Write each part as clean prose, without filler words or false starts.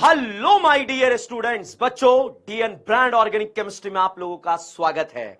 Hello my dear students, बच्चों DN brand organic chemistry में आप लोगों का स्वागत है।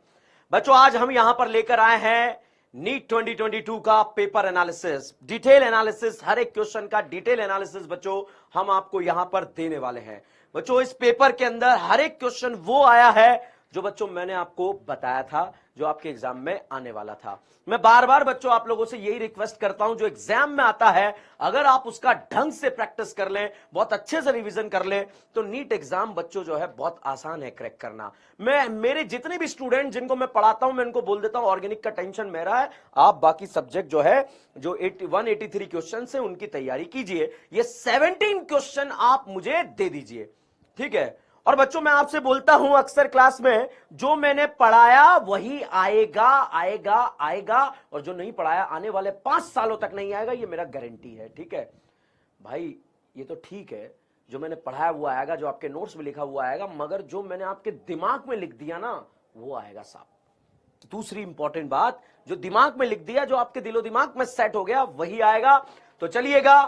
बच्चों आज हम यहां पर लेकर आए हैं नीट 2022 का पेपर एनालिसिस, डिटेल एनालिसिस, हर एक क्वेश्चन का डिटेल एनालिसिस बच्चों हम आपको यहां पर देने वाले हैं। बच्चों इस पेपर के अंदर हर एक क्वेश्चन वो आया है जो बच्चों मैंने आपको बताया था, जो आपके एग्जाम में आने वाला था। मैं बार बार बच्चों आप लोगों से यही रिक्वेस्ट करता हूं, जो एग्जाम में आता है अगर आप उसका ढंग से प्रैक्टिस कर लें, बहुत अच्छे से रिवीजन कर लें, तो नीट एग्जाम बच्चों जो है बहुत आसान है क्रैक करना। मैं मेरे जितने भी स्टूडेंट जिनको मैं पढ़ाता हूं, मैं उनको बोल देता हूं ऑर्गेनिक का टेंशन मेरा है, आप बाकी सब्जेक्ट जो है जो 183 क्वेश्चन है उनकी तैयारी कीजिए, ये 17 क्वेश्चन आप मुझे दे दीजिए, ठीक है। और बच्चों मैं आपसे बोलता हूं अक्सर क्लास में, जो मैंने पढ़ाया वही आएगा आएगा आएगा, और जो नहीं पढ़ाया आने वाले 5 सालों तक नहीं आएगा, ये मेरा गारंटी है, ठीक है भाई। ये तो ठीक है, जो मैंने पढ़ाया वो आएगा, जो आपके नोट्स में लिखा हुआ आएगा, मगर जो मैंने आपके दिमाग में लिख दिया ना वो आएगा साहब। दूसरी इंपॉर्टेंट बात, जो दिमाग में लिख दिया, जो आपके दिलो दिमाग में सेट हो गया वही आएगा। तो चलिएगा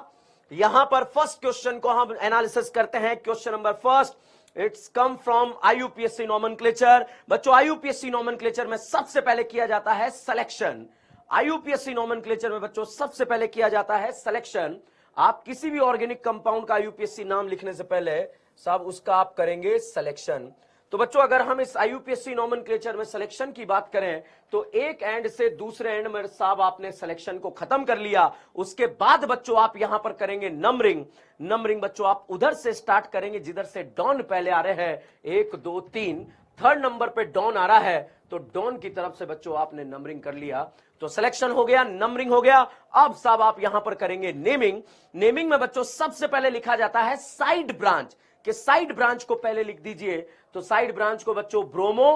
यहां पर फर्स्ट क्वेश्चन को हम एनालिसिस करते हैं। Question number first, it's come from आईयूपीएससी nomenclature. बच्चों आईयूपीएससी नॉमेनक्लेचर में सबसे पहले किया जाता है सिलेक्शन। आईयूपीएससी नॉमेनक्लेचर में बच्चों सबसे पहले किया जाता है सिलेक्शन। आप किसी भी ऑर्गेनिक कंपाउंड का आईयूपीएससी नाम लिखने से पहले साहब उसका आप करेंगे सिलेक्शन। तो बच्चों अगर हम इस आईयूपीएससी नॉमेनक्लेचर में सिलेक्शन की बात करें तो एक एंड से दूसरे एंड में साहब आपने सिलेक्शन को खत्म कर लिया। उसके बाद बच्चों आप यहां पर करेंगे नंबरिंग। नंबरिंग बच्चों आप उधर से स्टार्ट करेंगे जिधर से डॉन पहले आ रहे हैं, 1 2 3, थर्ड नंबर पे डॉन आ रहा है तो डॉन की तरफ से बच्चों आपने नंबरिंग कर लिया। तो सिलेक्शन हो गया, नंबरिंग हो गया। अब साहब आप यहां पर करेंगे नेमिंग। नेमिंग में बच्चों सबसे पहले लिखा जाता है साइड ब्रांच, कि साइड ब्रांच को पहले लिख दीजिए। तो साइड ब्रांच को बच्चों ब्रोमो,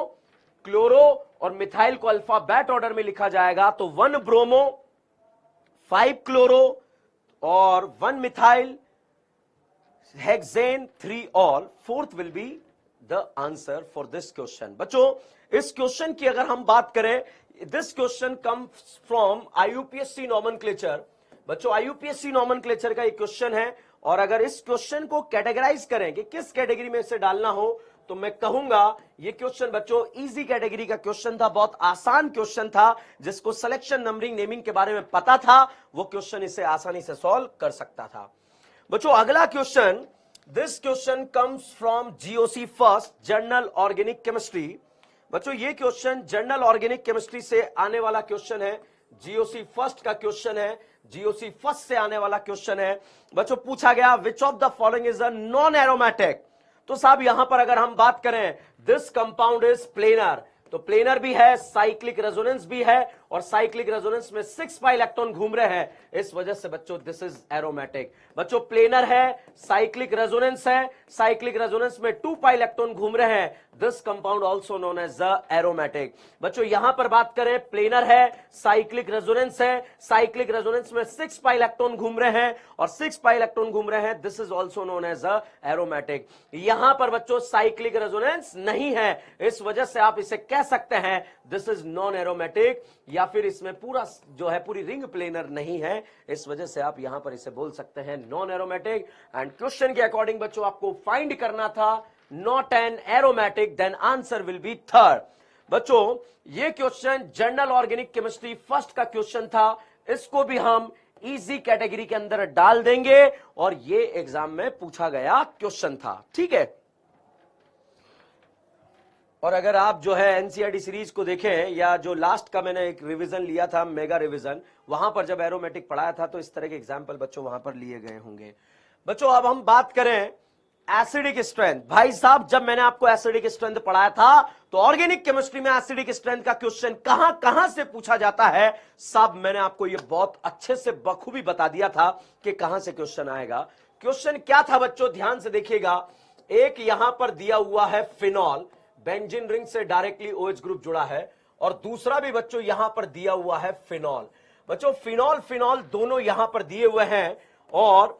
क्लोरो और मिथाइल को अल्फाबेट ऑर्डर में लिखा जाएगा। तो 1 ब्रोमो, 5 क्लोरो और 1 methyl, hexane, 3 all, fourth will be the answer for this question. बच्चों इस क्वेश्चन की अगर हम बात करें, this question comes from आईयूपीएससी nomenclature. बच्चों आईयूपीएससी नॉमेनक्लेचर का एक क्वेश्चन है, और अगर इस क्वेश्चन को कैटेगराइज करें कि किस कैटेगरी में इसे डालना हो, तो मैं कहूंगा ये क्वेश्चन बच्चों इजी कैटेगरी का क्वेश्चन था, बहुत आसान क्वेश्चन था। जिसको सिलेक्शन, नंबरिंग, नेमिंग के बारे में पता था वो क्वेश्चन इसे आसानी से सॉल्व कर सकता था। बच्चों अगला question, this question comes from GOC first, journal organic chemistry. बच्चों ये क्वेश्चन जर्नल ऑर्गेनिक केमिस्ट्री से आने वाला क्वेश्चन है, जीओसी फर्स्ट का क्वेश्चन है, जीओसी फर्स्ट से आने वाला क्वेश्चन है। बच्चों पूछा गया विच of the following is a non aromatic. तो साहब यहां पर अगर हम बात करें, दिस कंपाउंड इज प्लेनर, तो प्लेनर भी है, साइक्लिक रेजोनेंस भी है, और साइक्लिक रेजोनेंस में 6 पाई इलेक्ट्रॉन घूम रहे हैं, इस वजह से बच्चों दिस इज एरोमेटिक। बच्चों प्लेनर है, साइक्लिक रेजोनेंस है, साइक्लिक रेजोनेंस में 2 पाई इलेक्ट्रॉन घूम रहे हैं, this compound also known as the aromatic. बच्चों यहां पर बात करें, प्लेनर है, साइक्लिक रेजोनेंस है, साइक्लिक रेजोनेंस में 6 पाई इलेक्ट्रॉन घूम रहे हैं और 6 पाई इलेक्ट्रॉन घूम रहे हैं, this is also known as the aromatic. यहां पर बच्चों साइक्लिक रेजोनेंस नहीं है, इस वजह से आप इसे कह सकते हैं दिस इज नॉन एरोमेटिक, या फिर इसमें पूरा जो है पूरी रिंग प्लेनर नहीं है, इस वजह से आप यहां पर इसे बोल सकते हैं नॉन एरोमेटिक। एंड क्वेश्चन के अकॉर्डिंग बच्चों आपको फाइंड करना था not an aromatic, then answer will be third. बच्चों ये question general organic chemistry first का क्वेश्चन था, इसको भी हम इजी कैटेगरी के अंदर डाल देंगे, और ये एग्जाम में पूछा गया क्वेश्चन था, ठीक है। और अगर आप जो है एनसीईआरटी सीरीज को देखें, या जो लास्ट का मैंने एक रिवीजन लिया था, मेगा रिवीजन, वहां पर जब एरोमेटिक पढ़ाया था तो इस तरह के एग्जाम्पल बच्चों वहां पर लिए गए होंगे। बच्चों अब हम बात करें एसिडिक स्ट्रेंथ। भाई साहब जब मैंने आपको एसिडिक स्ट्रेंथ पढ़ाया था तो ऑर्गेनिक केमिस्ट्री में एसिडिक स्ट्रेंथ का क्वेश्चन कहां कहां से पूछा जाता है, साहब मैंने आपको यह बहुत अच्छे से बखूबी बता दिया था कि कहां से क्वेश्चन आएगा। क्वेश्चन क्या था बच्चों, ध्यान से देखिएगा। एक यहां पर दिया हुआ है फिनॉल, बेंजीन रिंग से डायरेक्टली OH ग्रुप जुड़ा है, और दूसरा भी बच्चों यहां पर दिया हुआ है फिनॉल। बच्चों फिनॉल फिनॉल दोनों यहां पर दिए हुए हैं, और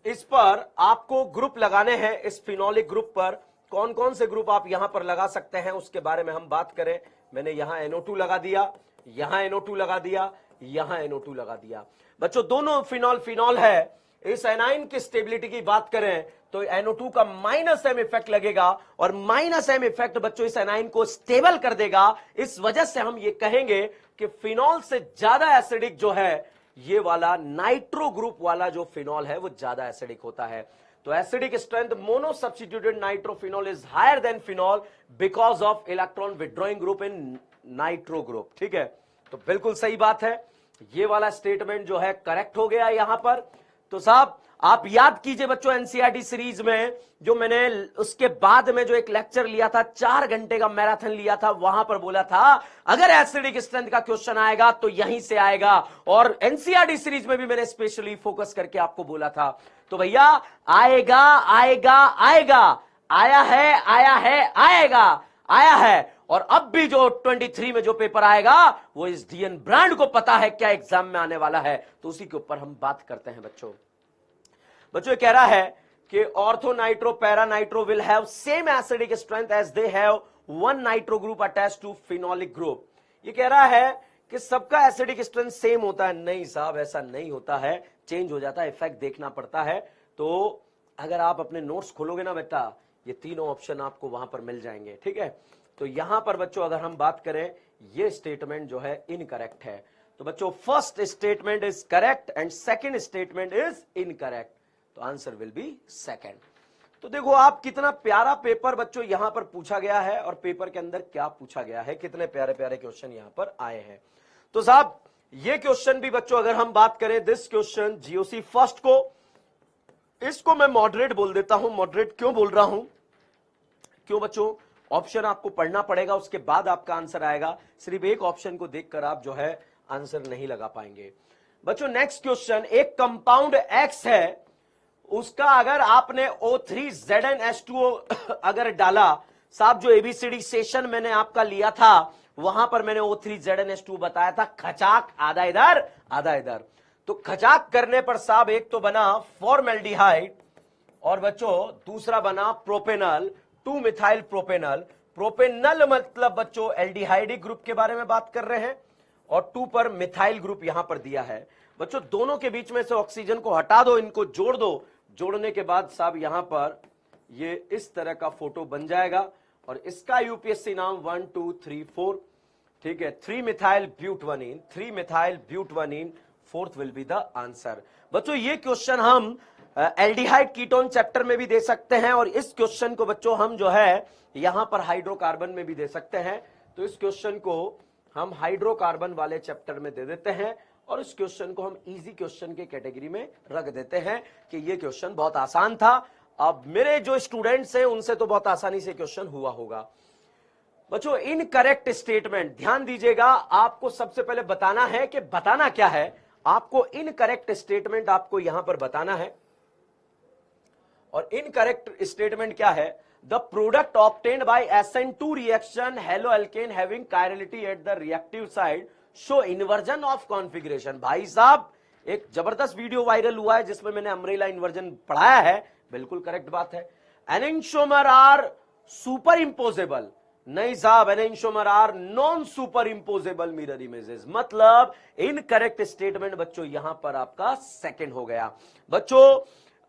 इस पर आपको ग्रुप लगाने हैं। इस फिनोलिक ग्रुप पर कौन कौन से ग्रुप आप यहां पर लगा सकते हैं उसके बारे में हम बात करें। मैंने यहां NO2 लगा दिया, यहां NO2 लगा दिया, यहां NO2 लगा दिया। बच्चों दोनों फिनॉल फिनॉल है, इस एनाइन की स्टेबिलिटी की बात करें तो NO2 का -M इफेक्ट लगेगा और -M इफेक्ट बच्चों इस एनाइन को स्टेबल कर देगा। इस वजह से हम ये कहेंगे कि फिनॉल से ज्यादा एसिडिक जो है ये वाला नाइट्रो ग्रुप वाला जो फिनॉल है वो ज्यादा एसिडिक होता है। तो acidic strength mono substituted nitrophenol is higher than phenol because of electron withdrawing group in nitro group. ठीक है, तो बिल्कुल सही बात है, ये वाला स्टेटमेंट जो है करेक्ट हो गया यहां पर। तो साहब आप याद कीजिए बच्चों, एनसीईआरटी सीरीज में जो मैंने उसके बाद में जो एक लेक्चर लिया था, 4 घंटे का मैराथन लिया था, वहां पर बोला था अगर एसिडिक स्ट्रेंथ का क्वेश्चन आएगा तो यहीं से आएगा। और एनसीईआरटी सीरीज में भी मैंने स्पेशली फोकस करके आपको बोला था। तो भैया आएगा आएगा आएगा, आया है आया है आएगा, आया है। और अब भी जो 23 में जो पेपर आएगा वो इस डीएन ब्रांड को पता है क्या एग्जाम में आने वाला है, तो उसी के ऊपर हम बात करते हैं बच्चों। बच्चों कह रहा है कि ortho nitro para nitro will have same acidic strength as they have one nitro group attached to phenolic group. ये कह रहा है कि सबका एसिडिक स्ट्रेंथ सेम होता है। नहीं साहब, ऐसा नहीं होता है, चेंज हो जाता है, इफेक्ट देखना पड़ता है। तो अगर आप अपने नोट्स खोलोगे ना बेटा, ये तीनों ऑप्शन आपको वहां पर मिल जाएंगे। ठीक है, तो यहां पर बच्चों अगर हम बात करें, ये स्टेटमेंट जो है इनकरेक्ट है। तो बच्चों first statement is correct and second statement is incorrect, तो आंसर विल बी सेकंड। तो देखो आप कितना प्यारा पेपर बच्चों यहां पर पूछा गया है और पेपर के अंदर क्या पूछा गया है, कितने प्यारे प्यारे क्वेश्चन यहां पर आए हैं। तो साहब ये क्वेश्चन भी बच्चों अगर हम बात करें, दिस क्वेश्चन जीओसी फर्स्ट को, इसको मैं मॉडरेट बोल देता हूं। मॉडरेट क्यों बोल रहा हूं, क्यों बच्चों, ऑप्शन आपको पढ़ना पड़ेगा, उसके बाद आपका आंसर आएगा। सिर्फ एक ऑप्शन को देखकर आप जो है आंसर नहीं लगा पाएंगे बच्चों। नेक्स्ट क्वेश्चन, एक कंपाउंड X है, उसका अगर आपने O3ZnH2O अगर डाला, साहब जो एबीसीडी सेशन मैंने आपका लिया था वहां पर मैंने O3ZnH2 बताया था, खचाक आधा इधर आधा इधर। तो खचाक करने पर साहब एक तो बना फॉर्मेल्डिहाइड और बच्चों दूसरा बना प्रोपेनल, 2 मिथाइल प्रोपेनल। प्रोपेनल मतलब बच्चों एल्डिहाइडिक ग्रुप के बारे में बात कर रहे हैं और 2 पर मिथाइल ग्रुप यहां पर दिया है। बच्चों दोनों के बीच में से ऑक्सीजन को हटा दो, इनको जोड़ दो, जोड़ने के बाद साहब यहां पर ये इस तरह का फोटो बन जाएगा और इसका यूपीएससी नाम 1 2 3 4। ठीक है, 3 methyl butanone, 3 methyl butanone, fourth will be the answer. बच्चों ये क्वेश्चन हम एल्डिहाइड कीटोन चैप्टर में भी दे सकते हैं और इस क्वेश्चन को बच्चों हम जो है यहां पर हाइड्रोकार्बन में भी दे सकते हैं। तो इस क्वेश्चन को हम हाइड्रोकार्बन वाले चैप्टर में दे देते हैं और इस क्वेश्चन को हम इजी क्वेश्चन के कैटेगरी में रख देते हैं कि ये क्वेश्चन बहुत आसान था। अब मेरे जो स्टूडेंट्स हैं उनसे तो बहुत आसानी से क्वेश्चन हुआ होगा। बच्चों इनकरेक्ट स्टेटमेंट ध्यान दीजिएगा, आपको सबसे पहले बताना है कि बताना क्या है। आपको इनकरेक्ट स्टेटमेंट आपको यहां पर बताना है और इनकरेक्ट स्टेटमेंट क्या है, the product obtained by SN2 reaction halo alkane having chirality at the reactive side show inversion of configuration. भाई साहब एक जबरदस्त वीडियो वायरल हुआ है जिसमें मैंने अम्ब्रेला इन्वर्जन पढ़ाया है, बिल्कुल करेक्ट बात है। एनेंटियोमर आर सुपर इंपोजेबल, नहीं साहब enantiomer are non super imposable mirror images, मतलब इनकरेक्ट स्टेटमेंट बच्चों यहां पर आपका सेकंड हो गया। बच्चों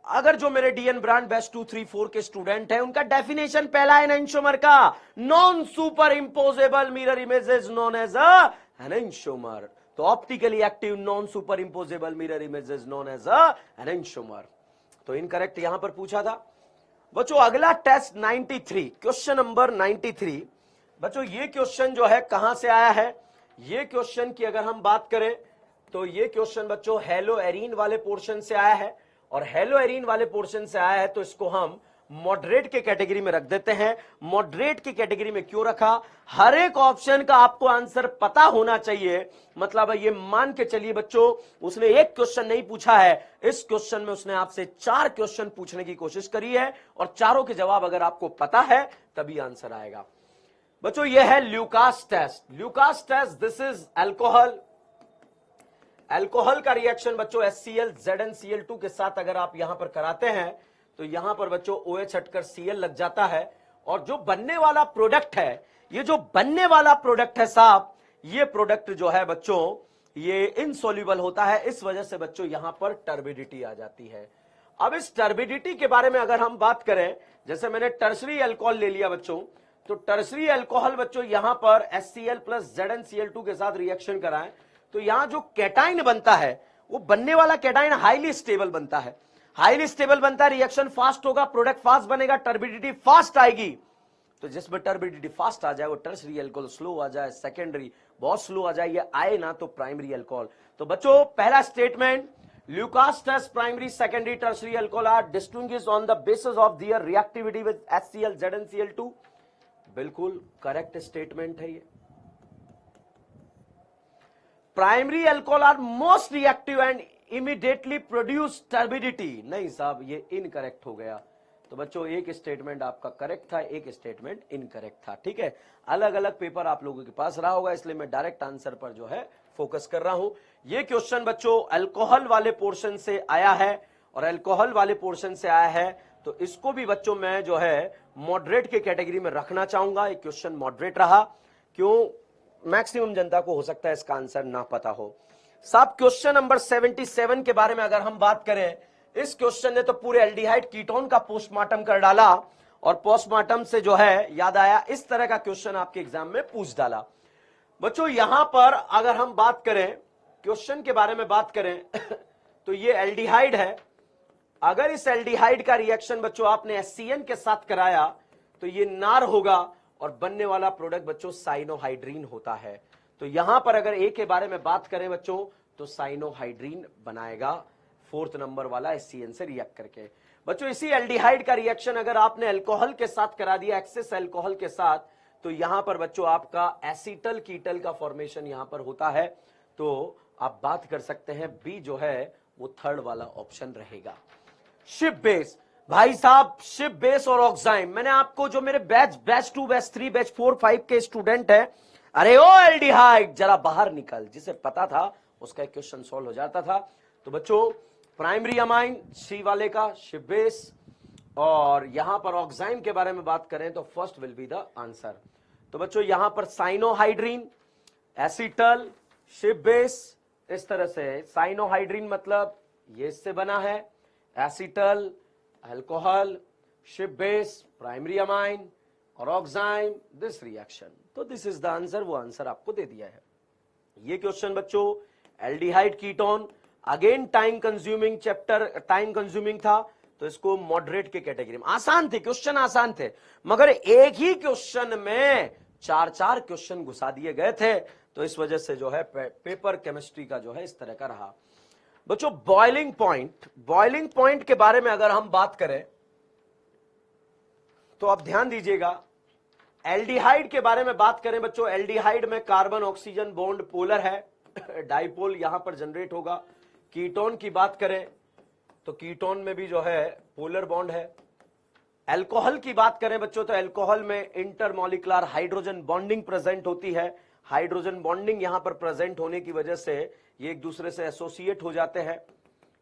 अगर जो मेरे डीएन ब्रांड बेस्ट 2 3 4 के स्टूडेंट हैं उनका डेफिनेशन पहला है एनेंटियोमर का, non super imposable mirror images known as a enantiomer. तो optically active non super imposable mirror images known as a enantiomer. तो इनकरेक्ट यहां पर पूछा था। बच्चों अगला टेस्ट 93, क्वेश्चन नंबर 93। बच्चों ये क्वेश्चन जो है कहां से आया है, ये क्वेश्चन की अगर हम बात करें तो ये क्वेश्चन बच्चों हेलो एरीन वाले पोर्शन से आया है और हेलो एरीन वाले पोर्शन से आया है तो इसको हम मॉडरेट के कैटेगरी में रख देते हैं। मॉडरेट की कैटेगरी में क्यों रखा, हर एक ऑप्शन का आपको आंसर पता होना चाहिए। मतलब ये मान के चलिए बच्चों उसने एक क्वेश्चन नहीं पूछा है, इस क्वेश्चन में उसने आपसे 4 क्वेश्चन पूछने की कोशिश करी है और चारों के जवाब अगर आपको पता है तभी आंसर आएगा। बच्चों ये है Lucas test. Lucas test this is alcohol, alcohol का रिएक्शन बच्चों HCl ZnCl2 के साथ अगर आप यहां पर कराते हैं तो यहां पर बच्चों OH हटकर Cl लग जाता है और जो बनने वाला प्रोडक्ट है, ये जो बनने वाला प्रोडक्ट है साहब, ये प्रोडक्ट जो है बच्चों ये इनसोल्यूबल होता है, इस वजह से बच्चों यहां पर टर्बिडिटी आ जाती है। अब इस टर्बिडिटी के बारे में अगर हम बात करें, जैसे मैंने टर्सरी अल्कोहल ले लिया बच्चों, तो टर्सरी अल्कोहल बच्चों यहां पर HCl प्लस ZnCl2 के साथ रिएक्शन कराएं तो यहां जो कैटाइन बनता है, वो बनने वाला कैटाइन हाईली स्टेबल बनता है। हाईली स्टेबल बनता है, रिएक्शन फास्ट होगा, प्रोडक्ट फास्ट बनेगा, टर्बिडिटी फास्ट आएगी। तो जिसमें टर्बिडिटी फास्ट आ जाए वो टर्सरी अल्कोहल स्लो आ जाए, सेकेंडरी बहुत स्लो आ जाए, ये आए ना तो प्राइमरी अल्कोहल। तो बच्चों पहला statement, Lucas test primary secondary tertiary alcohol are distinguished on the basis of their reactivity with HCl ZnCl2, बिल्कुल करेक्ट स्टेटमेंट है ये। Primary alcohol are most reactive and immediately produce turbidity, नहीं साहब ये incorrect हो गया। तो बच्चों एक स्टेटमेंट आपका करेक्ट था, एक स्टेटमेंट इनकरेक्ट था, ठीक है। अलग अलग पेपर आप लोगों के पास रहा होगा, इसलिए मैं डायरेक्ट आंसर पर जो है फोकस कर रहा हूं। ये क्वेश्चन बच्चों अल्कोहल वाले पोर्शन से आया है, और अल्कोहल वाले पोर्शन से आया है तो इसको भी बच्चों मैं जो है मॉडरेट के कैटेगरी में रखना चाहूंगा। एक क्वेश्चन मॉडरेट रहा, क्यों, मैक्सिमम जनता को हो सकता है इसका आंसर ना पता हो। साहब क्वेश्चन नंबर 77 के बारे में अगर हम बात करें, इस क्वेश्चन ने तो पूरे एल्डिहाइड कीटोन का पोस्टमार्टम कर डाला, और पोस्टमार्टम से जो है याद आया, इस तरह का क्वेश्चन आपके एग्जाम में पूछ डाला। बच्चों यहां पर अगर हम बात करें, क्वेश्चन के बारे में बात करें तो ये एल्डिहाइड है। अगर इस एल्डिहाइड का रिएक्शन बच्चों आपने HCN के साथ कराया तो ये नार होगा, और बनने वाला प्रोडक्ट बच्चों साइनोहाइड्रीन होता है। तो यहां पर अगर ए के बारे में बात करें बच्चों तो साइनोहाइड्रीन बनाएगा, 4th नंबर वाला HCN से रिएक्ट करके। बच्चों इसी एल्डिहाइड का रिएक्शन अगर आपने अल्कोहल के साथ करा दिया, एक्सेस अल्कोहल के साथ, तो यहां पर बच्चों आपका एसीटल कीटल का फॉर्मेशन यहां पर होता है। तो आप बात कर सकते हैं बी जो है वो 3rd वाला ऑप्शन रहेगा। शिप बेस, भाई साहब शिप बेस और ऑक्साइम, मैंने आपको जो मेरे बैच 2 बैच 3 बैच 4 5 के स्टूडेंट है, अरे ओ एल्डिहाइड जरा बाहर निकल, जिसे पता था उसका एक क्वेश्चन सॉल्व हो जाता था। तो बच्चों प्राइमरी अमाइन सी वाले का शिप बेस, और यहां पर ऑक्साइम के बारे में बात करें तो first will be the answer. तो बच्चों यहां पर साइनोहाइड्रीन, एसीटल, शिप बेस, इस तरह से साइनोहाइड्रीन मतलब ये इससे बना है, acetal alcohol, ship base, primary amine और ऑक्साइम, दिस रिएक्शन। तो दिस इज द आंसर, वो आंसर आपको दे दिया है। ये क्वेश्चन बच्चों aldehyde ketone, again time consuming chapter, time consuming था, तो इसको मॉडरेट के कैटेगरी में। आसान थे क्वेश्चन, आसान थे, मगर एक ही क्वेश्चन में 4 क्वेश्चन घुसा दिए गए थे, तो इस वजह से जो है पेपर केमिस्ट्री का जो है इस तरह का रहा। बच्चों बॉइलिंग पॉइंट, बॉइलिंग पॉइंट के बारे में अगर हम बात करें तो आप ध्यान दीजिएगा, एल्डिहाइड के बारे में बात करें बच्चों, एल्डिहाइड में कार्बन ऑक्सीजन बॉन्ड पोलर है, डाइपोल यहां पर जनरेट होगा। कीटोन की बात करें तो कीटोन में भी जो है पोलर बॉन्ड है। अल्कोहल की बात करें बच्चों तो अल्कोहल में इंटरमॉलिक्युलर हाइड्रोजन बॉन्डिंग प्रेजेंट होती है। हाइड्रोजन बॉन्डिंग यहां पर प्रेजेंट होने की वजह से ये एक दूसरे से एसोसिएट हो जाते हैं,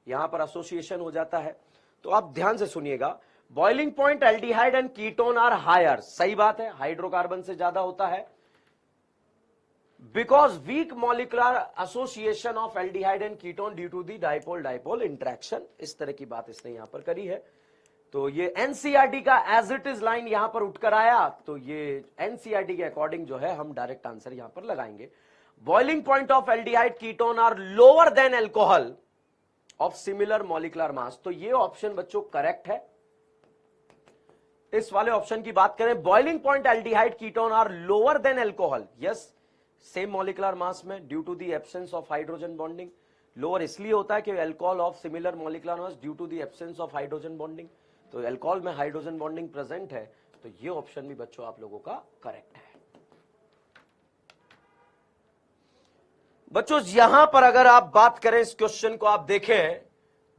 यहां पर एसोसिएशन हो जाता है। तो आप ध्यान से सुनिएगा, boiling point aldehyde and ketone are higher, सही बात है, हाइड्रोकार्बन से ज्यादा होता है, because weak molecular association of aldehyde and ketone due to the dipole dipole interaction. इस तरह की बात इसने यहां पर करी है। तो ये एनसीईआरटी का एज इट इज लाइन यहां पर उठकर आया, तो ये एनसीईआरटी के अकॉर्डिंग जो है हम डायरेक्ट आंसर यहां पर लगाएंगे। Boiling point of aldehyde ketone are lower than alcohol of similar molecular mass, तो ये ऑप्शन बच्चों करेक्ट है। इस वाले ऑप्शन की बात करें, boiling point aldehyde ketone are lower than alcohol, yes, same molecular mass में due to the absence of hydrogen bonding. Lower इसलिए होता है कि alcohol of similar molecular mass due to the absence of hydrogen bonding, तो alcohol में hydrogen bonding present है, तो ये ऑप्शन भी बच्चों आप लोगों का करेक्ट है। बच्चों यहां पर अगर आप बात करें, इस क्वेश्चन को आप देखें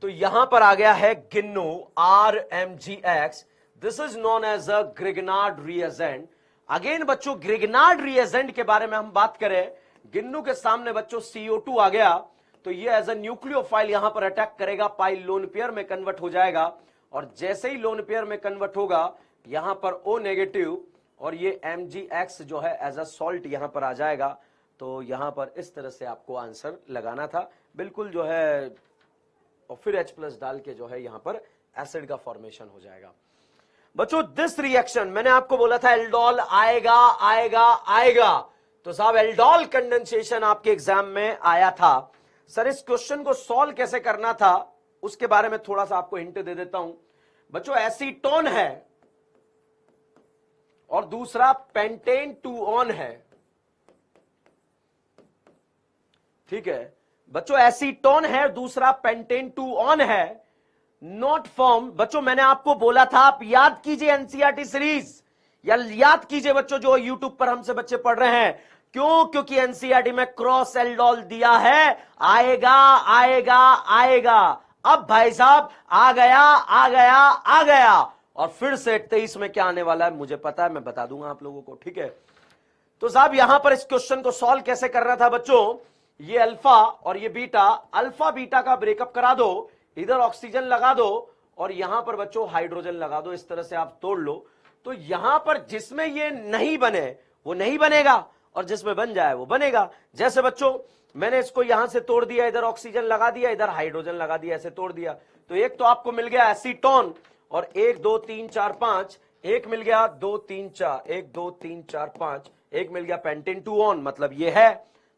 तो यहां पर आ गया है गिन्नो RMgX, this is known as a Grignard reagent. Again बच्चों ग्रिग्नार्ड रिएजेंट के बारे में हम बात करें, गिन्नो के सामने बच्चों CO2 आ गया, तो ये एज अ न्यूक्लियोफाइल यहां पर अटैक करेगा, पाइल लोन पेयर में कन्वर्ट हो जाएगा, और जैसे ही लोन पेयर में कन्वर्ट होगा यहां पर O नेगेटिव, और ये MgX जो है एज अ सॉल्ट यहां पर आ जाएगा। तो यहां पर इस तरह से आपको आंसर लगाना था बिल्कुल जो है, और फिर H+ डाल के जो है यहां पर एसिड का फॉर्मेशन हो जाएगा। बच्चों दिस रिएक्शन, मैंने आपको बोला था एल्डोल आएगा आएगा आएगा, तो साहब एल्डोल कंडेंसेशन आपके एग्जाम में आया था। सर इस क्वेश्चन को सॉल्व कैसे करना था उसके बारे में थोड़ा सा आपको हिंट दे देता हूं। बच्चों एसीटोन है और दूसरा पेंटेन 2-ऑन है, ठीक है बच्चों, एसीटोन है दूसरा पेंटेन 2-ऑन है, नॉट फॉर्म। बच्चों मैंने आपको बोला था, आप याद कीजिए एनसीईआरटी सीरीज, या याद कीजिए बच्चों जो यूट्यूब पर हमसे बच्चे पढ़ रहे हैं, क्यों, क्योंकि एनसीईआरटी में क्रॉस एल्डोल दिया है, आएगा आएगा आएगा। अब भाई साहब आ गया आ गया आ गया, और फिर से 23 में क्या आने वाला है मुझे पता है, मैं बता दूंगा आप लोगों को, ठीक है। तो साहब यहां पर इस क्वेश्चन को सॉल्व कैसे करना था बच्चों, ये अल्फा और ये बीटा, अल्फा बीटा का ब्रेकअप करा दो, इधर ऑक्सीजन लगा दो और यहां पर बच्चों हाइड्रोजन लगा दो, इस तरह से आप तोड़ लो। तो यहां पर जिसमें ये नहीं बने वो नहीं बनेगा और जिसमें बन जाए वो बनेगा। जैसे बच्चों मैंने इसको यहां से तोड़ दिया, इधर ऑक्सीजन लगा दिया, इधर हाइड्रोजन लगा दिया, ऐसे तोड़ दिया, तो एक तो आपको मिल गया एसीटोन, और 1 2 3 4 5, एक मिल गया 2 3 4, 1 2 3 4 5, एक मिल गया पेंटेन 2-ऑन, मतलब ये है।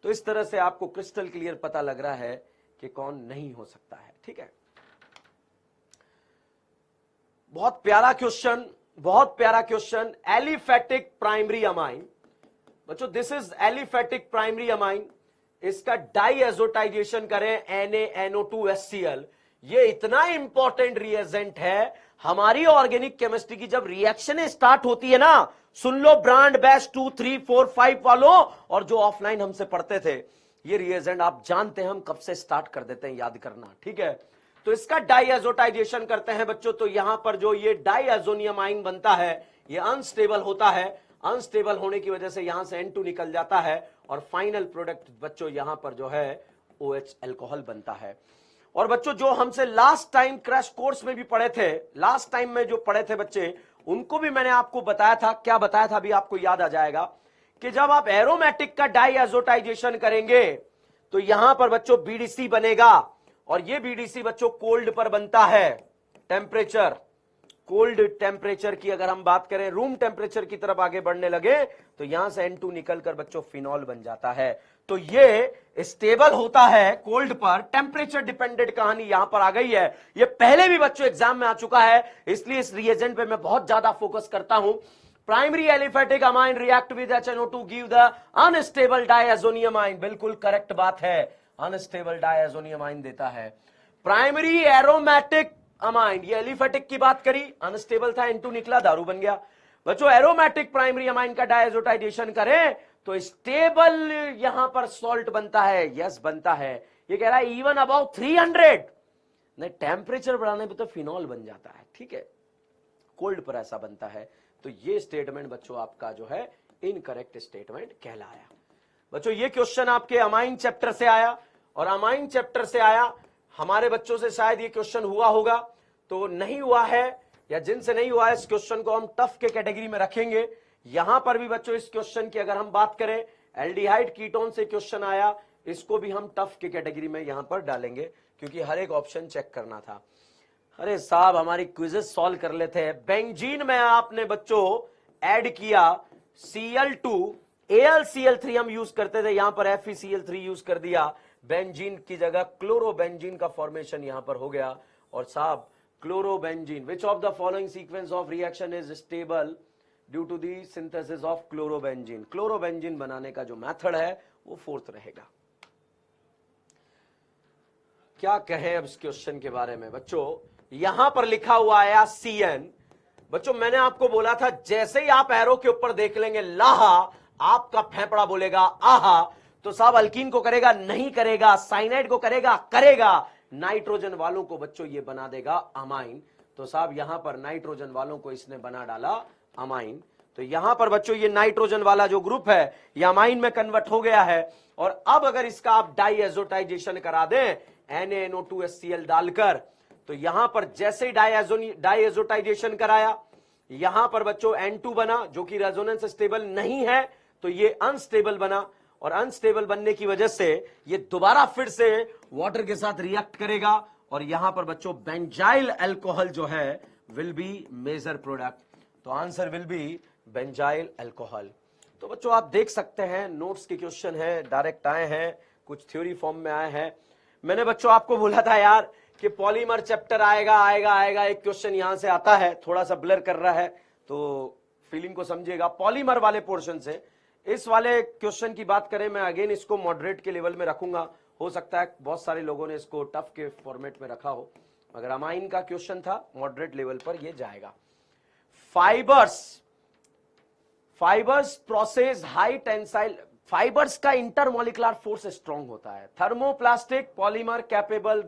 तो इस तरह से आपको क्रिस्टल क्लियर पता लग रहा है कि कौन नहीं हो सकता है, ठीक है। बहुत प्यारा क्वेश्चन, बहुत प्यारा क्वेश्चन, एलिफेटिक प्राइमरी अमाइन। बच्चों this is aliphatic primary amine, इसका डाईएजोटाइजेशन करें NaNO2HCl। ये इतना इंपॉर्टेंट रिएजेंट है हमारी ऑर्गेनिक केमिस्ट्री की, जब रिएक्शनें स्टार्ट होती है ना, सुन लो ब्रांड बैच 2 3 4 5 वालों, और जो ऑफलाइन हमसे पढ़ते थे, ये रिएजेंट आप जानते हैं हम कब से स्टार्ट कर देते हैं, याद करना, ठीक है। तो इसका डाईएजोटाइजेशन करते हैं बच्चों, तो यहां पर जो ये डाईएजोनियम आइन बनता है ये अनस्टेबल होता है, अनस्टेबल होने की वजह से यहां से N2 निकल जाता है और फाइनल प्रोडक्ट बच्चों यहां पर जो है OH अल्कोहल बनता है। और बच्चों जो हमसे लास्ट टाइम क्रैश कोर्स में भी पढ़े थे, लास्ट टाइम में जो पढ़े थे बच्चे, उनको भी मैंने आपको बताया था, क्या बताया था अभी आपको याद आ जाएगा, कि जब आप एरोमेटिक का डाईएजोटाइजेशन करेंगे तो यहां पर बच्चों BDC बनेगा, और ये BDC बच्चों कोल्ड पर बनता है, टेम्परेचर, कोल्ड टेम्परेचर की अगर हम बात करें, रूम टेम्परेचर की तरफ आगे बढ़ने लगे तो यहां से N2 निकलकर बच्चों फिनॉल बन जाता है। तो ये स्टेबल होता है कोल्ड पर, टेम्परेचर डिपेंडेंट कहानी यहां पर आ गई है। ये पहले भी बच्चों एग्जाम में आ चुका है, इसलिए इस रिएजेंट पे मैं बहुत ज्यादा फोकस करता हूं। Primary aliphatic amine react with HNO2 give the unstable diazonium ion, बिल्कुल करेक्ट बात है, अनस्टेबल डाईएजोनियम आइन देता है। प्राइमरी एरोमेटिक अमाइन, ये एलिफेटिक की बात करी, अनस्टेबल था, N2 निकला, दारू बन गया। बच्चों एरोमेटिक प्राइमरी अमाइन का डाईएजोटाइजेशन करें तो स्टेबल यहां पर सॉल्ट बनता है, यस बनता है। ये कह रहा है इवन अबाउट 300, नहीं टेम्परेचर बढ़ाने पे तो फिनॉल बन जाता है, ठीक है, कोल्ड पर ऐसा बनता है। तो ये स्टेटमेंट बच्चों आपका जो है इनकरेक्ट स्टेटमेंट कहलाया। बच्चों ये क्वेश्चन आपके अमाइन चैप्टर से आया, और अमाइन चैप्टर से आया, हमारे बच्चों से शायद ये क्वेश्चन हुआ होगा, तो नहीं हुआ है या जिनसे नहीं हुआ है इस क्वेश्चन को हम टफ के कैटेगरी में रखेंगे। यहां पर भी बच्चों इस क्वेश्चन की अगर हम बात करें, एल्डिहाइड कीटोन से क्वेश्चन आया, इसको भी हम टफ के कैटेगरी में यहां पर डालेंगे, क्योंकि हर एक ऑप्शन चेक करना था। अरे साहब हमारी क्विजेस सॉल्व कर लेते हैं। बेंजीन में आपने बच्चों ऐड किया Cl2, AlCl3 हम यूज करते थे, यहां पर FeCl3 यूज कर दिया, बेंजीन की जगह क्लोरोबेंजीन का फॉर्मेशन यहां पर हो गया। और साहब chlorobenzene, which of the following sequence of reaction is stable due to the synthesis of chlorobenzene, chlorobenzene बनाने का जो मेथड है वो 4th रहेगा। क्या कहें अब इस क्वेश्चन के बारे में बच्चों, यहां पर लिखा हुआ आया CN। बच्चों मैंने आपको बोला था जैसे ही आप एरो के ऊपर देख लेंगे लाहा, आपका फेफड़ा बोलेगा आहा, तो साहब अल्कीन को करेगा नहीं करेगा, साइनाइड को करेगा करेगा, नाइट्रोजन वालों को बच्चों ये बना देगा अमाइन। तो साहब यहां पर नाइट्रोजन वालों को इसने बना डाला अमाइन। तो यहां पर बच्चों ये नाइट्रोजन वाला जो ग्रुप है ये अमाइन में कन्वर्ट हो गया है। और अब अगर इसका आप डाईएजोटाइजेशन करा दें NaNO2HCl डालकर, तो यहां पर जैसे ही डाईएजोटाइजेशन कराया, यहां पर बच्चों N2 बना जो कि रेजोनेंस स्टेबल नहीं है, तो ये अनस्टेबल बना। और अनस्टेबल बनने की वजह से ये दोबारा फिर से वाटर के साथ रिएक्ट करेगा और यहां पर बच्चों बेंजाइल अल्कोहल जो है विल बी मेजर प्रोडक्ट। तो answer will B benzyl alcohol. तो बच्चों आप देख सकते हैं नोट्स के क्वेश्चन है, डायरेक्ट आए हैं, कुछ थ्योरी फॉर्म में आए हैं। मैंने बच्चों आपको बोला था यार कि पॉलीमर चैप्टर आएगा, एक क्वेश्चन यहां से आता है, थोड़ा सा ब्लर कर रहा है तो फीलिंग को समझिएगा। पॉलीमर वाले पोर्शन से इस वाले क्वेश्चन की बात करें, मैं अगेन इसको मॉडरेट के लेवल में रखूंगा। हो सकता है बहुत सारे लोगों ने इसको टफ के फॉर्मेट में रखा हो, मगर अमाइन का क्वेश्चन था, मॉडरेट लेवल पर ये जाएगा। Fibres process high tensile, fibres का इंटरमोलिकुलर फोर्स स्ट्रांग होता है। Thermoplastic polymer capable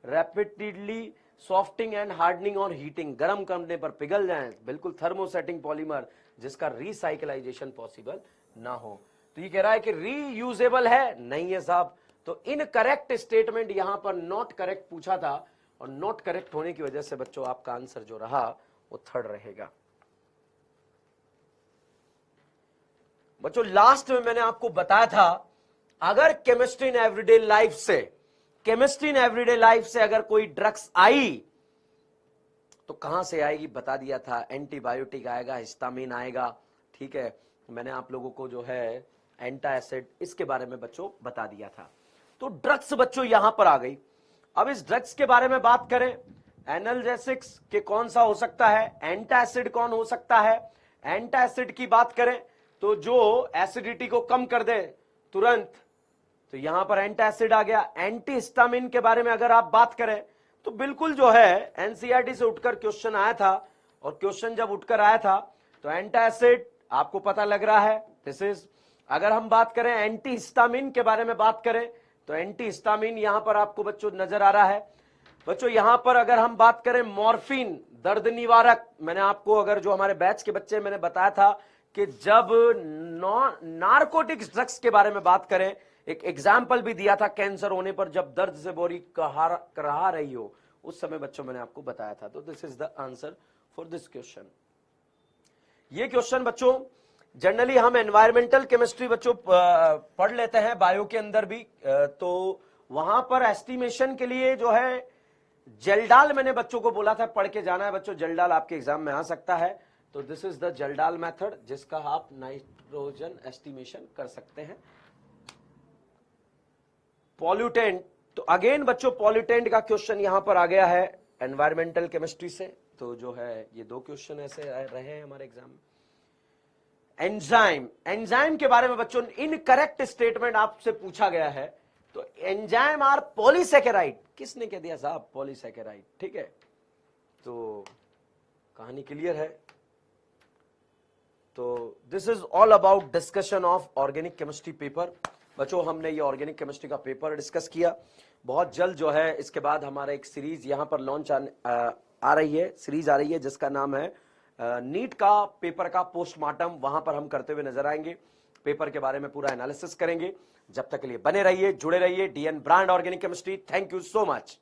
rapidly softening and hardening और हीटिंग, गर्म करने पर पिघल जाए, बिल्कुल थर्मोसेटिंग पॉलीमर जिसका रिसाइकलाइजेशन पॉसिबल ना हो। तो ये कह रहा है कि रीयूजेबल है, नहीं है साहब। तो इनकरेक्ट स्टेटमेंट यहां पर नॉट करेक्ट पूछा था और नॉट करेक्ट होने की वजह से बच्चों आपका आंसर जो रहा वो थर्ड रहेगा। बच्चों लास्ट में मैंने आपको बताया था अगर केमिस्ट्री इन एवरीडे लाइफ से अगर कोई ड्रग्स आई तो कहां से आएगी बता दिया था। एंटीबायोटिक आएगा, हिस्टामिन आएगा, ठीक है। मैंने आप लोगों को जो है एंटा एसिड इसके बारे में बच्चों बता दिया था। तो ड्रग्स बच्चों यहां पर आ गई। अब इस ड्रग्स के बारे में बात करें, एनाल्जेसिक्स के कौन सा हो सकता है, एंटा एसिड कौन हो सकता है। एंटा एसिड की बात करें तो जो एसिडिटी को कम कर दे तुरंत, तो यहां पर एंटा एसिड आ गया। एंटी हिस्टामिन के बारे में अगर आप बात करें तो बिल्कुल जो है एनसीईआरटी से उठकर क्वेश्चन आया था, और क्वेश्चन जब उठकर आया था तो एंटा एसिड आपको पता लग रहा है दिस इज। अगर हम बात करें एंटी हिस्टामिन के बारे में बात करें तो एंटी हिस्टामिन यहां पर आपको बच्चों नजर आ रहा है। बच्चों यहां पर अगर हम बात करें मॉर्फिन दर्द निवारक, मैंने आपको अगर जो हमारे बैच के बच्चे मैंने बताया था कि जब नारकोटिक्स ड्रग्स के बारे में बात करें, एक एग्जाम्पल भी दिया था कैंसर होने पर जब दर्द से बोरी करा रही हो, उस समय बच्चों मैंने आपको बताया था। तो this is the answer for this question. ये क्वेश्चन बच्चों जनरली हम एनवायरमेंटल केमिस्ट्री बच्चों पढ़ लेते हैं, बायो के अंदर भी, तो वहां पर एस्टिमेशन के लिए जो है जेल्डाल मैंने बच्चों को बोला था पढ़ के जाना है बच्चों, जेल्डाल आपके एग्जाम में आ सकता है। तो दिस इज द जेल्डाल मेथड जिसका आप नाइट्रोजन एस्टिमेशन कर सकते हैं। पॉल्यूटेंट, तो अगेन बच्चों पॉल्यूटेंट का क्वेश्चन यहां पर आ गया है एनवायरमेंटल केमिस्ट्री से। तो जो है ये दो क्वेश्चन ऐसे रहे हैं हमारे एग्जाम में। एंजाइम के बारे में बच्चों इनकरेक्ट स्टेटमेंट आपसे पूछा गया है। तो एंजाइम आर पॉलीसैकेराइड, किसने कह दिया साहब पॉलीसैकेराइड, ठीक है। तो कहानी क्लियर है। तो this is all about discussion of organic chemistry paper. बच्चों हमने ये ऑर्गेनिक केमिस्ट्री का पेपर डिस्कस किया। बहुत जल्द जो है इसके बाद हमारा एक सीरीज यहां पर लॉन्च आ रही है, सीरीज आ रही है जिसका नाम है नीट का पेपर का पोस्टमार्टम। वहां पर हम करते हुए नजर आएंगे, पेपर के बारे में पूरा एनालिसिस करेंगे। जब तक के लिए बने रहिए, जुड़े रहिए। DN brand organic chemistry. Thank you so much.